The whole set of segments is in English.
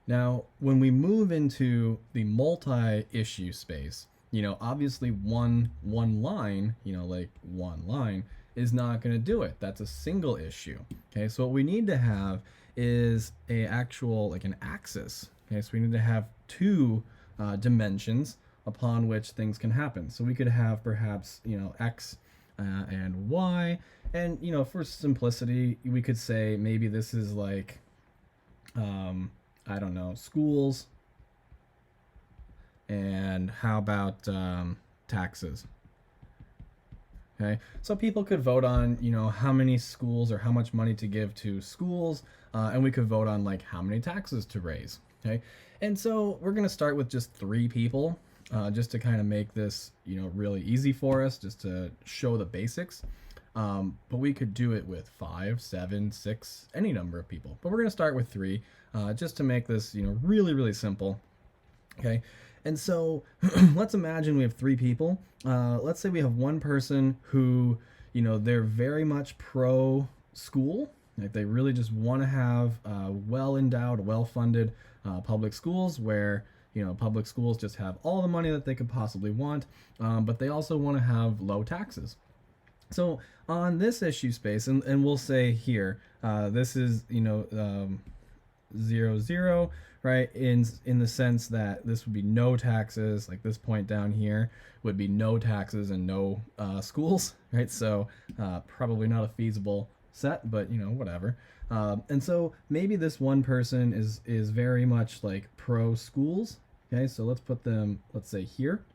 Now, when we move into the multi-issue space, obviously one line, like one line is not going to do it. That's a single issue. Okay, so what we need to have is a actual like an axis. Okay, so we need to have two dimensions upon which things can happen. So we could have perhaps x and y, and for simplicity, we could say maybe this is like I don't know, schools, and how about taxes? Okay, so people could vote on, how many schools or how much money to give to schools, and we could vote on like how many taxes to raise. Okay, and so we're gonna start with just three people, just to kind of make this, really easy for us, just to show the basics. But we could do it with 5, 7, 6, any number of people. But we're gonna start with three, just to make this, really, really simple. Okay, and so let's imagine we have three people. Let's say we have one person who, they're very much pro school. Like they really just want to have well endowed, well funded public schools where public schools just have all the money that they could possibly want, but they also want to have low taxes. So on this issue space, and we'll say here, this is 0, 0, right? In the sense that this would be no taxes, like this point down here would be no taxes and no schools, right? So probably not a feasible set, but whatever. And so maybe this one person is very much like pro schools. Okay, so let's put them, let's say here.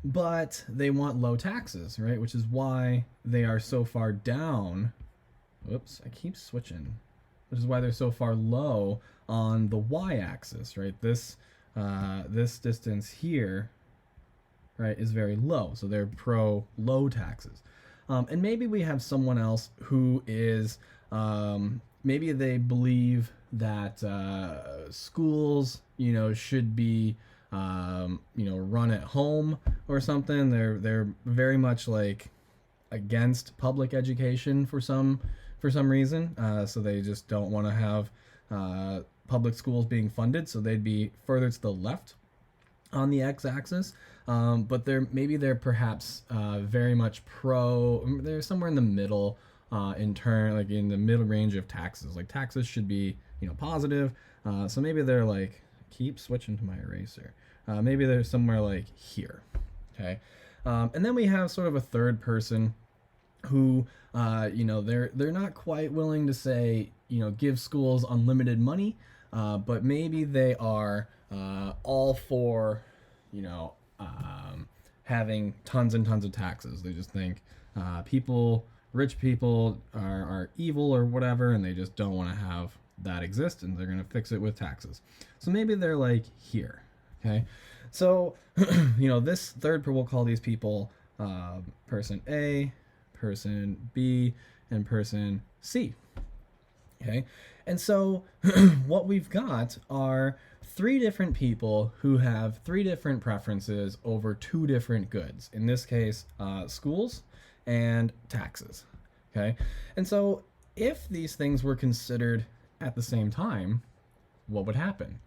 But they want low taxes, right? Which is why they are so far down. Whoops, I keep switching. Which is why they're so far low on the y-axis, right? This distance here, right, is very low. So they're pro low taxes. And maybe we have someone else who is, maybe they believe that schools, should be, run at home or something. They're very much like against public education for some reason. So they just don't want to have public schools being funded. So they'd be further to the left on the x-axis. But they're perhaps very much pro. They're somewhere in the middle, like in the middle range of taxes. Like taxes should be positive. So maybe they're like, keep switching to my eraser. Maybe they're somewhere like here. Okay, and then we have sort of a third person who they're not quite willing to say give schools unlimited money, but maybe they are all for having tons and tons of taxes. They just think rich people are evil or whatever, and they just don't want to have that exist, and they're going to fix it with taxes. So maybe they're like here. Okay, so this third, we'll call these people person A, person B, and person C. Okay, and so what we've got are three different people who have three different preferences over two different goods. In this case, schools and taxes. Okay, and so if these things were considered at the same time, what would happen?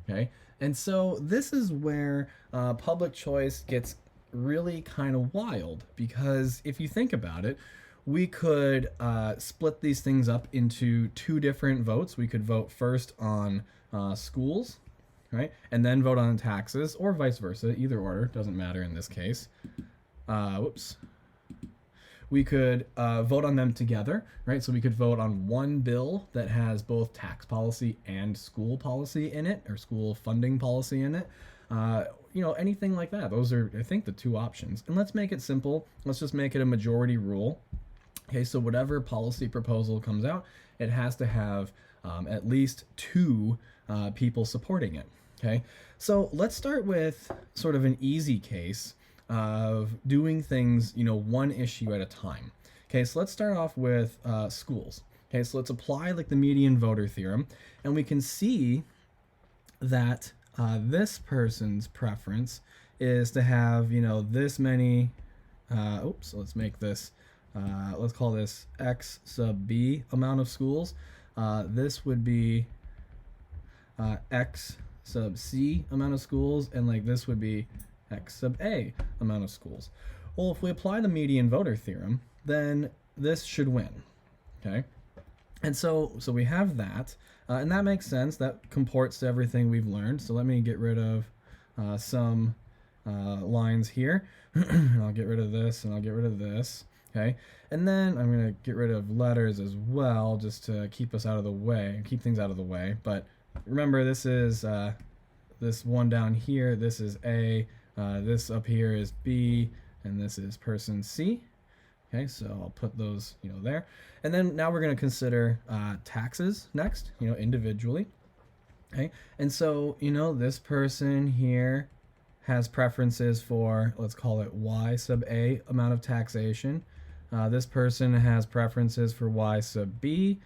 Okay, and so this is where public choice gets really kind of wild, because if you think about it, we could split these things up into two different votes. We could vote first on schools, right, and then vote on taxes, or vice versa. Either order doesn't matter in this case. Whoops. We could vote on them together, right? So we could vote on one bill that has both tax policy and school policy in it, or school funding policy in it. Anything like that. Those are, I think, the two options. And let's make it simple. Let's just make it a majority rule. Okay, so whatever policy proposal comes out, it has to have at least two people supporting it. Okay, so let's start with sort of an easy case of doing things, one issue at a time. Okay, so let's start off with schools. Okay, so let's apply like the median voter theorem, and we can see that this person's preference is to have, this many, so let's make this, let's call this X sub B amount of schools. This would be X sub C amount of schools, and like this would be X sub A amount of schools. Well, if we apply the median voter theorem, then this should win, okay? And so we have that, and that makes sense. That comports to everything we've learned. So let me get rid of some lines here. And I'll get rid of this, and I'll get rid of this, okay? And then I'm going to get rid of letters as well, just to keep us out of the way, keep things out of the way. But remember, this is this one down here. This is A. This up here is B, and this is person C. Okay, so I'll put those, there. And then now we're going to consider taxes next, individually. Okay, and so, this person here has preferences for, let's call it Y sub A amount of taxation. This person has preferences for Y sub B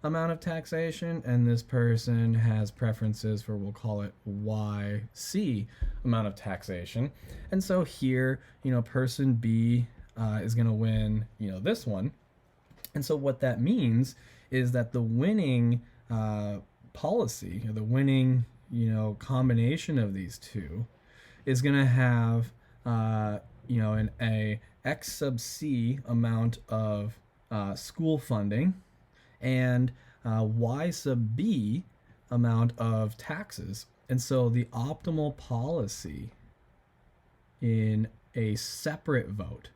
amount of taxation, and this person has preferences for, we'll call it YC amount of taxation. And so here, person B is going to win, this one. And so what that means is that the winning policy, or the winning, combination of these two is going to have, an X sub C amount of school funding and Y sub B amount of taxes. And so the optimal policy in a separate vote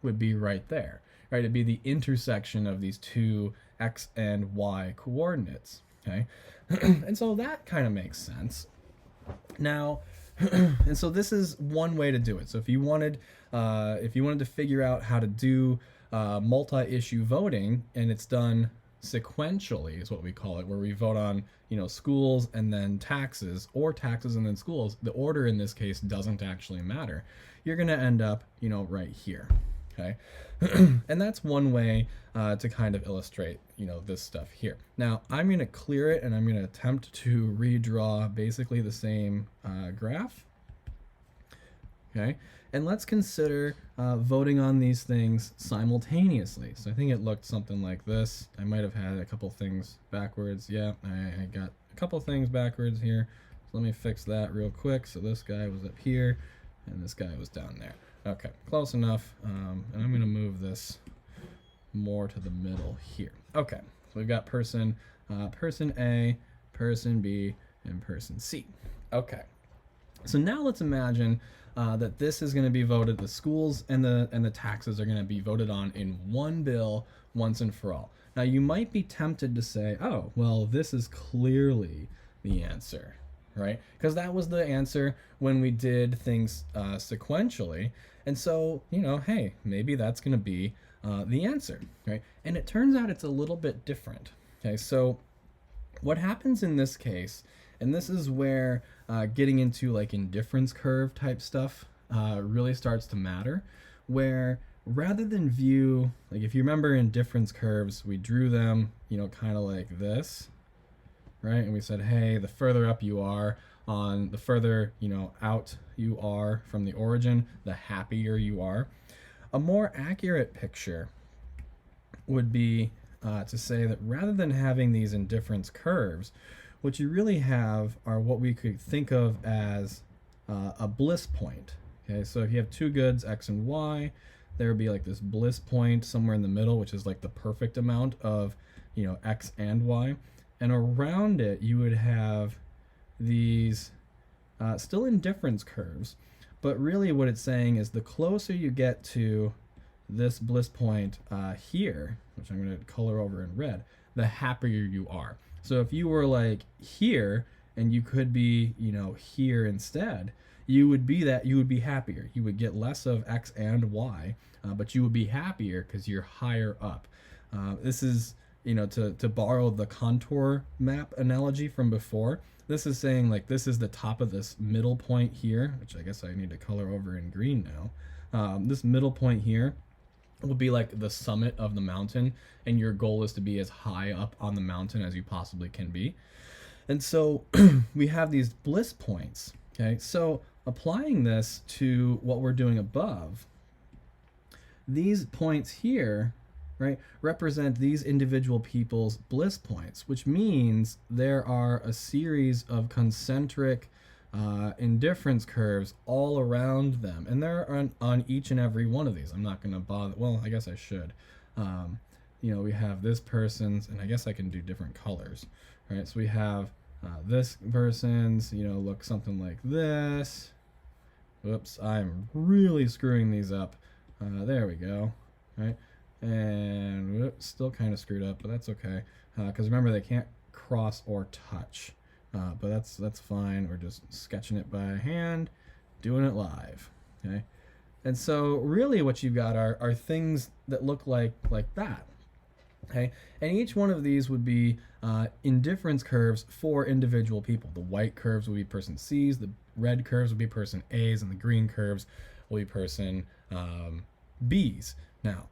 would be right there, right? It'd be the intersection of these two X and Y coordinates, okay? And so that kind of makes sense. Now, and so this is one way to do it. So if you wanted to figure out how to do multi-issue voting, and it's done sequentially is what we call it, where we vote on, schools and then taxes, or taxes and then schools. The order in this case doesn't actually matter. You're going to end up, right here. Okay. And that's one way to kind of illustrate, this stuff here. Now I'm going to clear it, and I'm going to attempt to redraw basically the same graph. Okay. And let's consider voting on these things simultaneously. So I think it looked something like this. I might have had a couple things backwards. Yeah, I got a couple things backwards here. So let me fix that real quick. So this guy was up here, and this guy was down there. Okay, close enough. And I'm going to move this more to the middle here. Okay, so we've got person A, person B, and person C. Okay, so now let's imagine that this is going to be voted, the schools and the taxes are going to be voted on in one bill once and for all. Now you might be tempted to say, oh, well, this is clearly the answer, right? Because that was the answer when we did things sequentially. And so, hey, maybe that's going to be the answer, right? And it turns out it's a little bit different. Okay, so what happens in this case, and this is where getting into like indifference curve type stuff really starts to matter, where rather than view, like if you remember indifference curves, we drew them, kind of like this, right? And we said, hey, the further up you are, the further, out you are from the origin, the happier you are. A more accurate picture would be to say that rather than having these indifference curves, what you really have are what we could think of as a bliss point. Okay, so if you have two goods, X and Y, there would be like this bliss point somewhere in the middle, which is like the perfect amount of, X and Y. And around it, you would have these still indifference curves, but really what it's saying is the closer you get to this bliss point here, which I'm going to color over in red, the happier you are. So if you were like here and you could be, here instead, you would be happier. You would get less of X and Y, but you would be happier because you're higher up. This is, to borrow the contour map analogy from before, this is saying like this is the top of this middle point here, which I guess I need to color over in green now. This middle point here will be like the summit of the mountain, and your goal is to be as high up on the mountain as you possibly can be. And so we have these bliss points. Okay, so applying this to what we're doing above, these points here right, represent these individual people's bliss points, which means there are a series of concentric indifference curves all around them, and they're on each and every one of these. I'm not going to bother, well, I guess I should. We have this person's, and I guess I can do different colors, right? So we have this person's, look something like this. Whoops, I'm really screwing these up. There we go, right? And whoops, still kind of screwed up, but that's okay, because remember, they can't cross or touch. But that's fine. We're just sketching it by hand, doing it live, okay? And so really what you've got are things that look like that, okay? And each one of these would be indifference curves for individual people. The white curves would be person C's, the red curves would be person A's, and the green curves will be person B's. Now,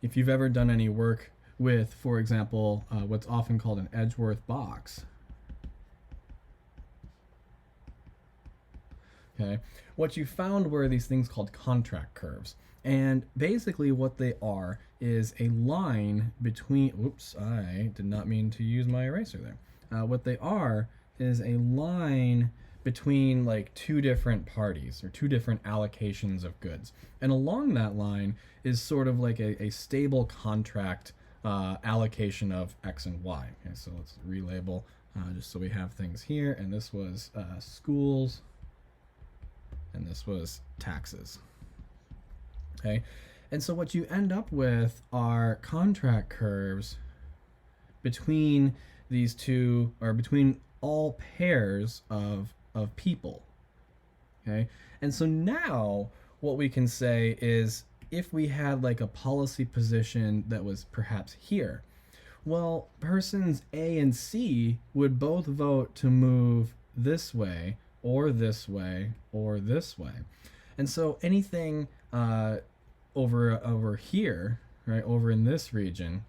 if you've ever done any work with, for example, what's often called an Edgeworth box. Okay, what you found were these things called contract curves. And basically what they are is a line between, oops, I did not mean to use my eraser there. What they are is a line between like two different parties or two different allocations of goods. And along that line is sort of like a stable contract allocation of X and Y. Okay, so let's relabel just so we have things here. And this was schools, and this was taxes. Okay, and so what you end up with are contract curves between these two, or between all pairs of people. Okay, and so now what we can say is, if we had like a policy position that was perhaps here, well, persons A and C would both vote to move this way or this way or this way. And so anything over here, right, over in this region,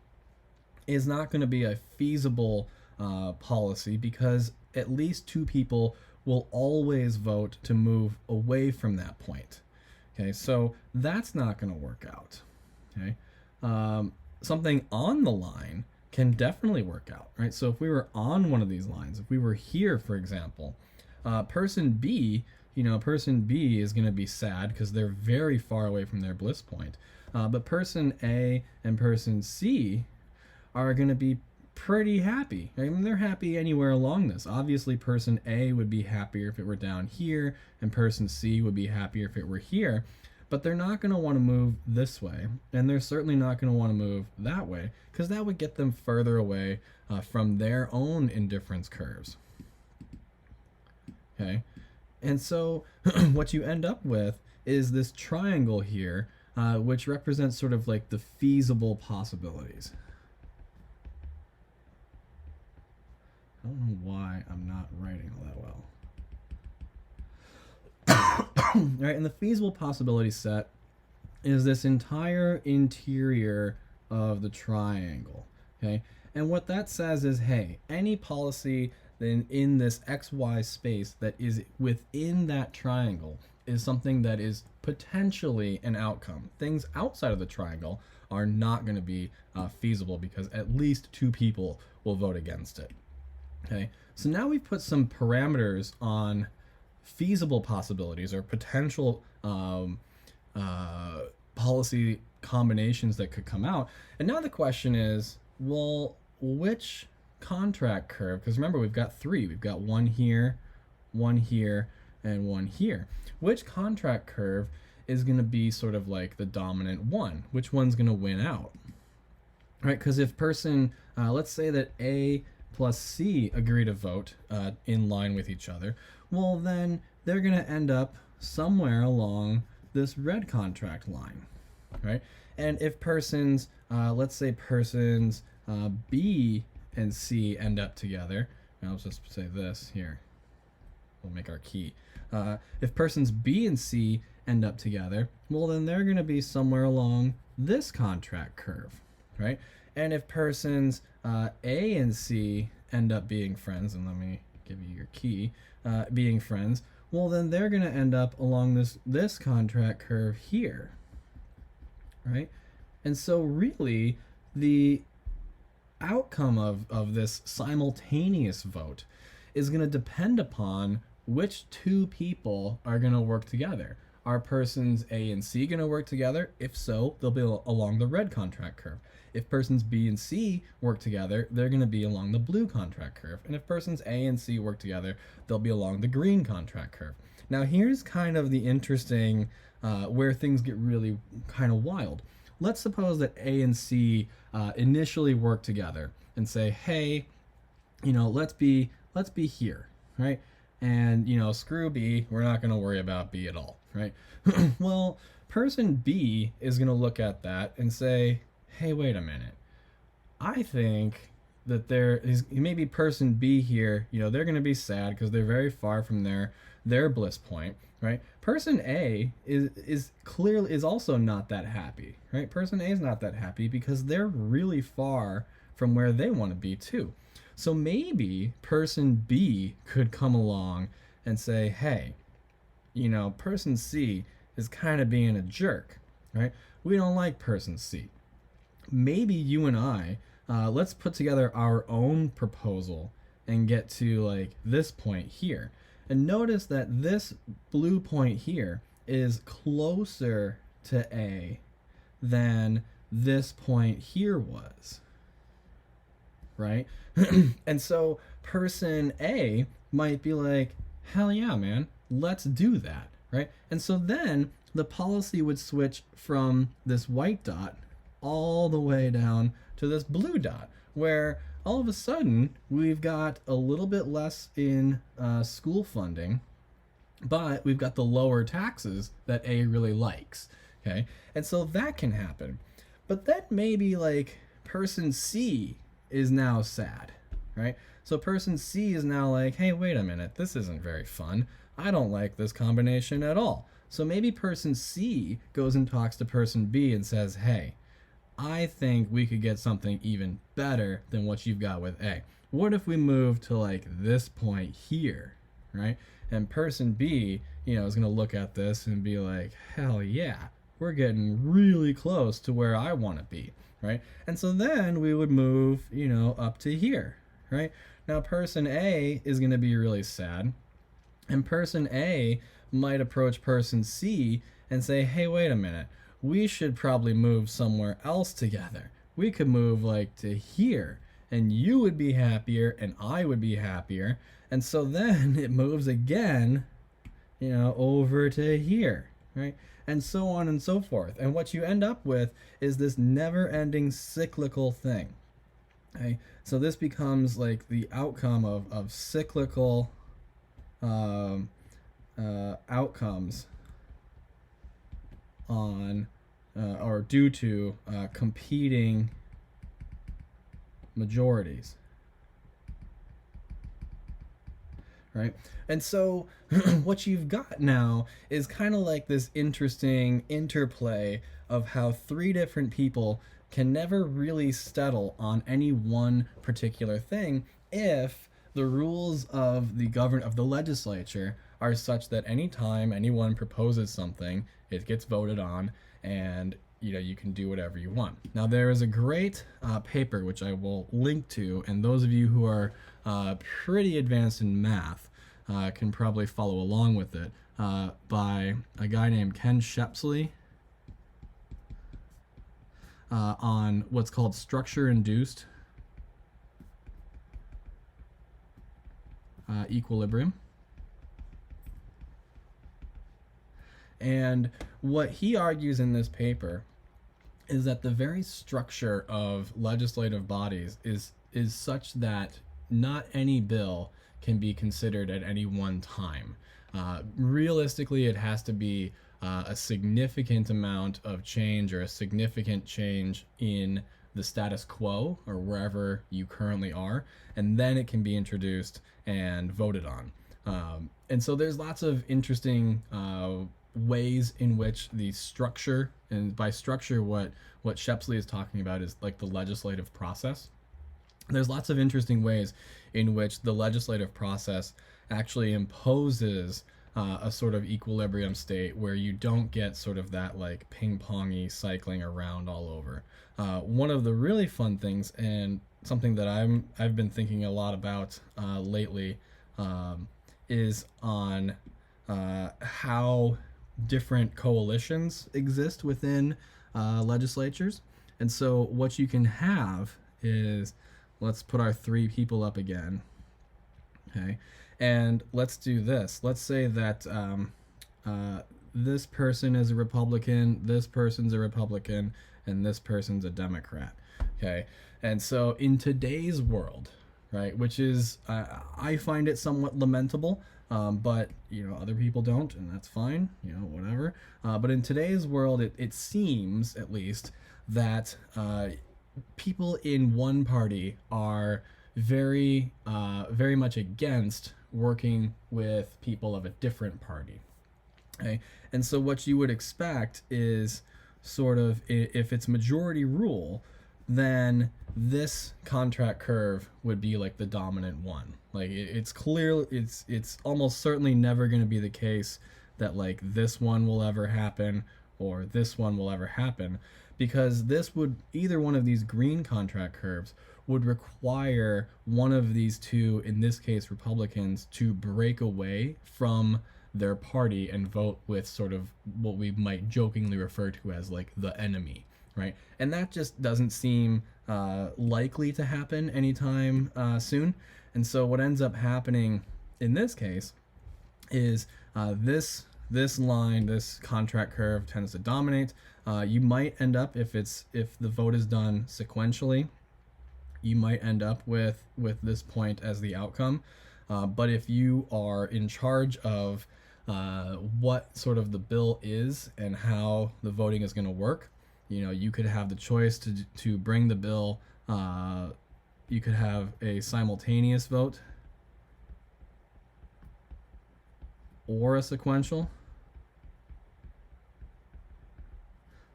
is not going to be a feasible policy, because at least two people will always vote to move away from that point. Okay, so that's not going to work out. Okay, something on the line can definitely work out, right? So if we were on one of these lines, if we were here, for example, person B, person B is going to be sad because they're very far away from their bliss point. But person A and person C are going to be pretty happy. I mean, they're happy anywhere along this. Obviously, person A would be happier if it were down here, and person C would be happier if it were here. But they're not going to want to move this way, and they're certainly not going to want to move that way, because that would get them further away from their own indifference curves. Okay, and so what you end up with is this triangle here, which represents sort of like the feasible possibilities. I don't know why I'm not writing all that well. Right, and the feasible possibility set is this entire interior of the triangle. Okay, and what that says is, hey, any policy then in this XY space that is within that triangle is something that is potentially an outcome. Things outside of the triangle are not going to be feasible, because at least two people will vote against it. Okay, so now we've put some parameters on feasible possibilities or potential policy combinations that could come out. And now the question is, well, which contract curve, because remember, we've got three. We've got one here, and one here. Which contract curve is going to be sort of like the dominant one? Which one's going to win out? Right, because if person, let's say that A plus C agree to vote in line with each other, well, then they're going to end up somewhere along this red contract line, right? And if persons, let's say persons B and C end up together, now let's just say this here, we'll make our key. If persons B and C end up together, well, then they're going to be somewhere along this contract curve, right? And if persons A and C end up being friends, and let me give you your key, being friends, well, then they're going to end up along this contract curve here, right? And so really the outcome of this simultaneous vote is going to depend upon which two people are going to work together. Are persons A and C going to work together? If so, they'll be along the red contract curve. If persons B and C work together, they're going to be along the blue contract curve. And if persons A and C work together, they'll be along the green contract curve. Now, here's kind of the interesting where things get really kind of wild. Let's suppose that A and C initially work together and say, hey, let's be here, right? And screw B, we're not going to worry about B at all, right? Well, person B is going to look at that and say, hey, wait a minute, I think that there is maybe person B here, they're going to be sad because they're very far from their bliss point, right? Person A is also not that happy, right? Person A is not that happy because they're really far from where they want to be too. So maybe person B could come along and say, hey, person C is kind of being a jerk, right? We don't like person C. Maybe you and I, let's put together our own proposal and get to like this point here. And notice that this blue point here is closer to A than this point here was, right? And so person A might be like, hell yeah, man, let's do that, right? And so then the policy would switch from this white dot all the way down to this blue dot, where all of a sudden we've got a little bit less in school funding, but we've got the lower taxes that A really likes, okay? And so that can happen. But then maybe like person C is now sad, right? So person C is now like, hey, wait a minute, this isn't very fun. I don't like this combination at all. So maybe person C goes and talks to person B and says, hey, I think we could get something even better than what you've got with A. What if we move to like this point here, right? And person B, is going to look at this and be like, hell yeah, we're getting really close to where I want to be, right? And so then we would move, up to here, right? Now person A is going to be really sad, and person A might approach person C and say, hey, wait a minute, we should probably move somewhere else together. We could move like to here, and you would be happier and I would be happier. And so then it moves again, over to here, right? And so on and so forth. And what you end up with is this never-ending cyclical thing. Okay? So this becomes like the outcome of cyclical outcomes on or due to competing majorities, right? And so what you've got now is kind of like this interesting interplay of how three different people can never really settle on any one particular thing if the rules of the legislature are such that anytime anyone proposes something, it gets voted on, and you can do whatever you want. Now there is a great paper which I will link to, and those of you who are pretty advanced in math can probably follow along with it, by a guy named Ken Shepsley, on what's called structure-induced equilibrium. And what he argues in this paper is that the very structure of legislative bodies is such that not any bill can be considered at any one time. Realistically, it has to be a significant amount of change, or a significant change in the status quo or wherever you currently are, and then it can be introduced and voted on. And so there's lots of interesting ways in which the structure, and by structure what Shepsley is talking about is like the legislative process. There's lots of interesting ways in which the legislative process actually imposes a sort of equilibrium state where you don't get sort of that like ping-pongy cycling around all over. One of the really fun things, and something that I've been thinking a lot about lately, is on how different coalitions exist within legislatures. And so what you can have is, let's put our three people up again. Okay, and let's do this. Let's say that this person is a Republican, this person's a Republican, and this person's a Democrat. Okay, and so in today's world, right, which is I find it somewhat lamentable, but other people don't, and that's fine, whatever. But in today's world, it seems at least that people in one party are very much against working with people of a different party. Okay, and so what you would expect is sort of, if it's majority rule, then this contract curve would be like the dominant one. Like it's clear, it's almost certainly never going to be the case that like this one will ever happen or this one will ever happen, because this would, either one of these green contract curves would require one of these two, in this case Republicans, to break away from their party and vote with sort of what we might jokingly refer to as like the enemy, right? And that just doesn't seem likely to happen anytime soon. And so what ends up happening in this case is this line, this contract curve tends to dominate. You might end up, if the vote is done sequentially, you might end up with this point as the outcome. But if you are in charge of what sort of the bill is and how the voting is going to work, you could have the choice to bring the bill. You could have a simultaneous vote or a sequential,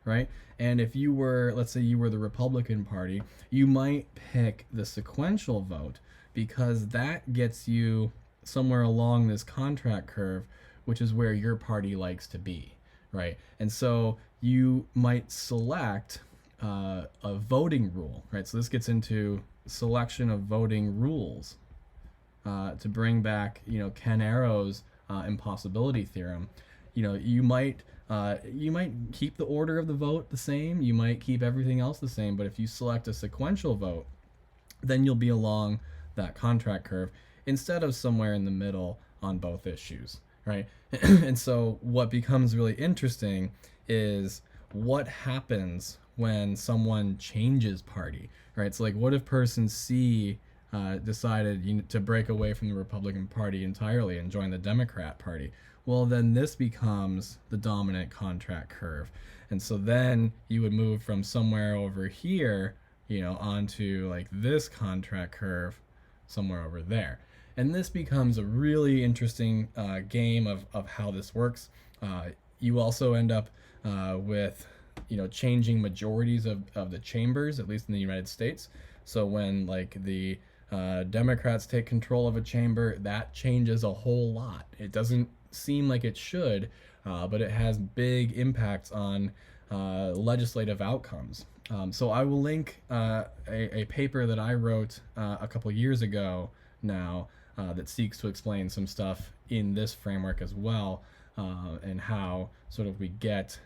right? And if you were, let's say you were the Republican Party, you might pick the sequential vote because that gets you somewhere along this contract curve, which is where your party likes to be, right? And so you might select a voting rule, right? So this gets into selection of voting rules to bring back, Ken Arrow's impossibility theorem. You might keep the order of the vote the same, you might keep everything else the same, but if you select a sequential vote, then you'll be along that contract curve instead of somewhere in the middle on both issues, right? And so what becomes really interesting is what happens when someone changes party, right? So like, what if person C decided to break away from the Republican Party entirely and join the Democrat Party? Well, then this becomes the dominant contract curve. And so then you would move from somewhere over here, onto like this contract curve somewhere over there. And this becomes a really interesting game of how this works. You also end up with, changing majorities of the chambers, at least in the United States. So when like the Democrats take control of a chamber, that changes a whole lot. It doesn't seem like it should, but it has big impacts on legislative outcomes. So I will link a paper that I wrote a couple years ago now that seeks to explain some stuff in this framework as well, and how sort of we get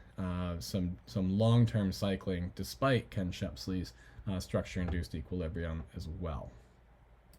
some long-term cycling despite Ken Shepsley's structure-induced equilibrium as well.